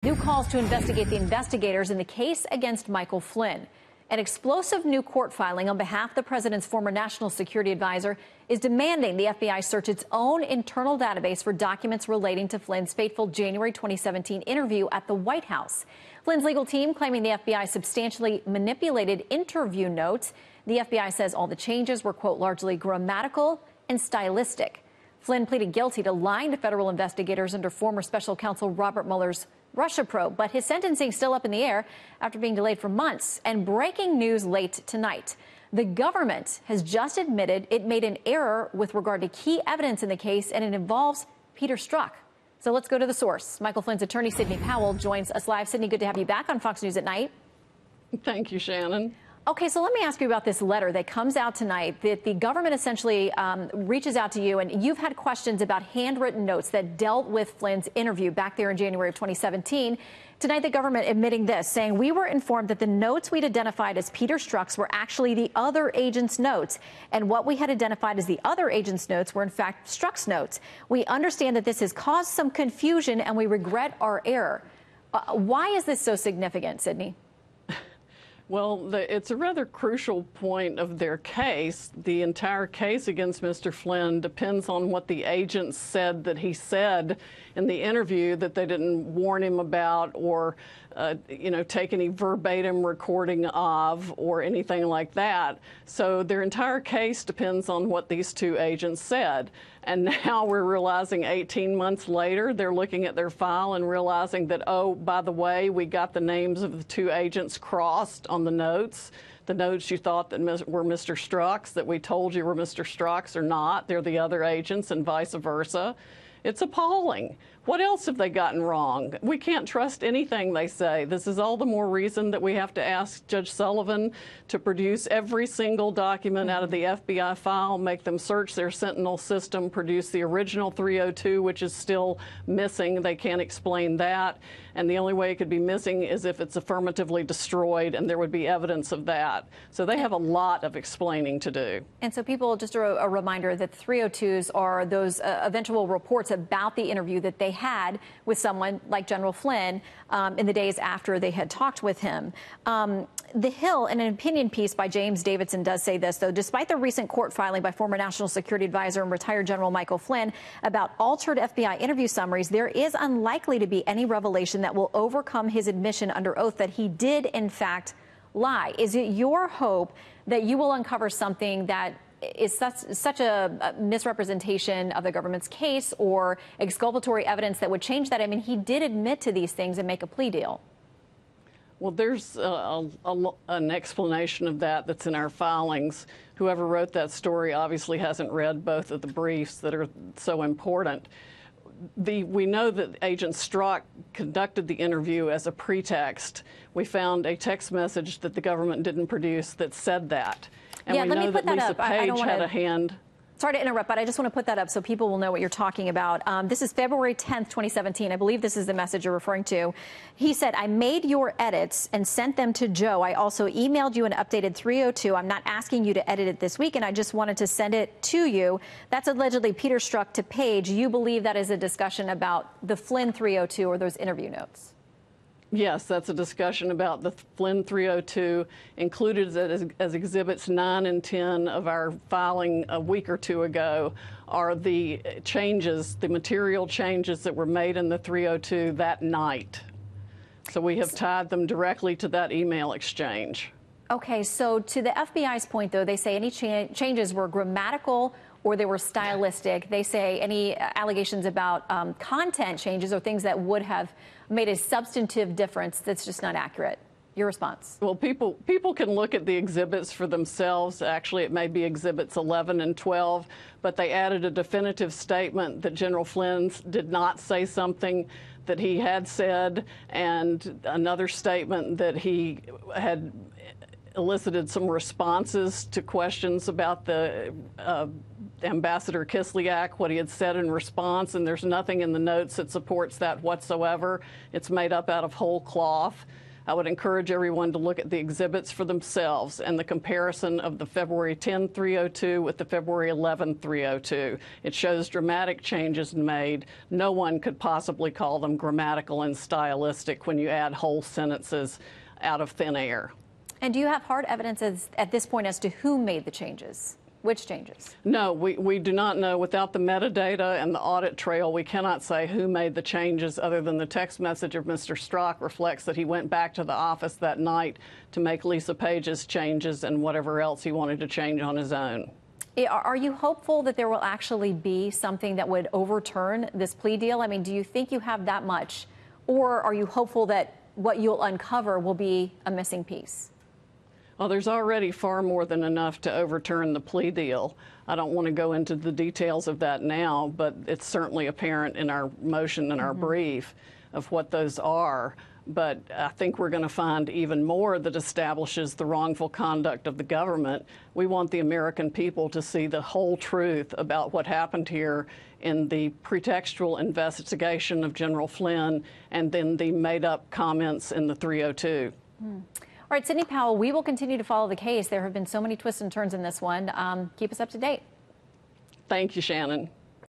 New calls to investigate the investigators in the case against Michael Flynn. An explosive new court filing on behalf of the president's former national security advisor is demanding the FBI search its own internal database for documents relating to Flynn's fateful January 2017 interview at the White House. Flynn's legal team claiming the FBI substantially manipulated interview notes. The FBI says all the changes were, quote, largely grammatical and stylistic. Flynn pleaded guilty to lying to federal investigators under former special counsel Robert Mueller's Russia probe, but his sentencing still up in the air after being delayed for months. And breaking news late tonight. The government has just admitted it made an error with regard to key evidence in the case, and it involves Peter Strzok. So let's go to the source. Michael Flynn's attorney, Sidney Powell, joins us live. Sidney, good to have you back on Fox News at Night. Thank you, Shannon. Okay, so let me ask you about this letter that comes out tonight that the government essentially reaches out to you, and you've had questions about handwritten notes that dealt with Flynn's interview back there in January of 2017. Tonight, the government admitting this, saying we were informed that the notes we'd identified as Peter Strzok's were actually the other agent's notes, and what we had identified as the other agent's notes were in fact Strzok's notes. We understand that this has caused some confusion, and we regret our error. Why is this so significant, Sidney? Well, it's a rather crucial point of their case. The entire case against Mr. Flynn depends on what the agents said that he said in the interview that they didn't warn him about or, take any verbatim recording of or anything like that. So their entire case depends on what these two agents said. And now we're realizing 18 months later, they're looking at their file and realizing that, oh, by the way, we got the names of the two agents crossed on the notes. The notes you thought that were Mr. Strzok's, that we told you were Mr. Strzok's, are not. They're the other agents and vice versa. It's appalling. What else have they gotten wrong? We can't trust anything they say. This is all the more reason that we have to ask Judge Sullivan to produce every single document out of the FBI file, make them search their Sentinel system, produce the original 302, which is still missing. They can't explain that. And the only way it could be missing is if it's affirmatively destroyed, and there would be evidence of that. So they have a lot of explaining to do. And so people, just a reminder that 302s are those eventual reports about the interview that they had with someone like General Flynn in the days after they had talked with him. The Hill, in an opinion piece by James Davidson, does say this, though. Despite the recent court filing by former National Security Advisor and retired General Michael Flynn about altered FBI interview summaries, there is unlikely to be any revelation that will overcome his admission under oath that he did, in fact, lie. Is it your hope that you will uncover something that is such a misrepresentation of the government's case or exculpatory evidence that would change that? I mean, he did admit to these things and make a plea deal. Well, there's an explanation of that that's in our filings. Whoever wrote that story obviously hasn't read both of the briefs that are so important. We know that Agent Strzok conducted the interview as a pretext. We found a text message that the government didn't produce that said that. And yeah, we know that Lisa Page had a hand. Sorry to interrupt, but I just want to put that up so people will know what you're talking about. This is February 10th, 2017. I believe this is the message you're referring to. He said, I made your edits and sent them to Joe. I also emailed you an updated 302. I'm not asking you to edit it this week, and I just wanted to send it to you. That's allegedly Peter Strzok to Page. You believe that is a discussion about the Flynn 302 or those interview notes? Yes, that's a discussion about the Flynn 302, included as Exhibits 9 and 10 of our filing a week or two ago, are the changes, the material changes that were made in the 302 that night. So we have tied them directly to that email exchange. Okay, so to the FBI's point, though, they say any changes were grammatical or they were stylistic. They say any allegations about content changes or things that would have made a substantive difference, that's just not accurate. Your response? Well, people can look at the exhibits for themselves. Actually, it may be Exhibits 11 and 12, but they added a definitive statement that General Flynn did not say something that he had said, and another statement that he had elicited some responses to questions about the Ambassador Kislyak, what he had said in response, and there's nothing in the notes that supports that whatsoever. It's made up out of whole cloth. I would encourage everyone to look at the exhibits for themselves and the comparison of the February 10 302 with the February 11 302. It shows dramatic changes made. No one could possibly call them grammatical and stylistic when you add whole sentences out of thin air. And do you have hard evidence at this point as to who made the changes? Which changes? No, we do not know. Without the metadata and the audit trail, we cannot say who made the changes, other than the text message of Mr. Strzok reflects that he went back to the office that night to make Lisa Page's changes and whatever else he wanted to change on his own. Are you hopeful that there will actually be something that would overturn this plea deal? I mean, do you think you have that much? Or are you hopeful that what you'll uncover will be a missing piece? Well, there's already far more than enough to overturn the plea deal. I don't want to go into the details of that now, but it's certainly apparent in our motion and our brief of what those are. But I think we're going to find even more that establishes the wrongful conduct of the government. We want the American people to see the whole truth about what happened here in the pretextual investigation of General Flynn and then the made-up comments in the 302. All right, Sidney Powell, we will continue to follow the case. There have been so many twists and turns in this one. Keep us up to date. Thank you, Shannon.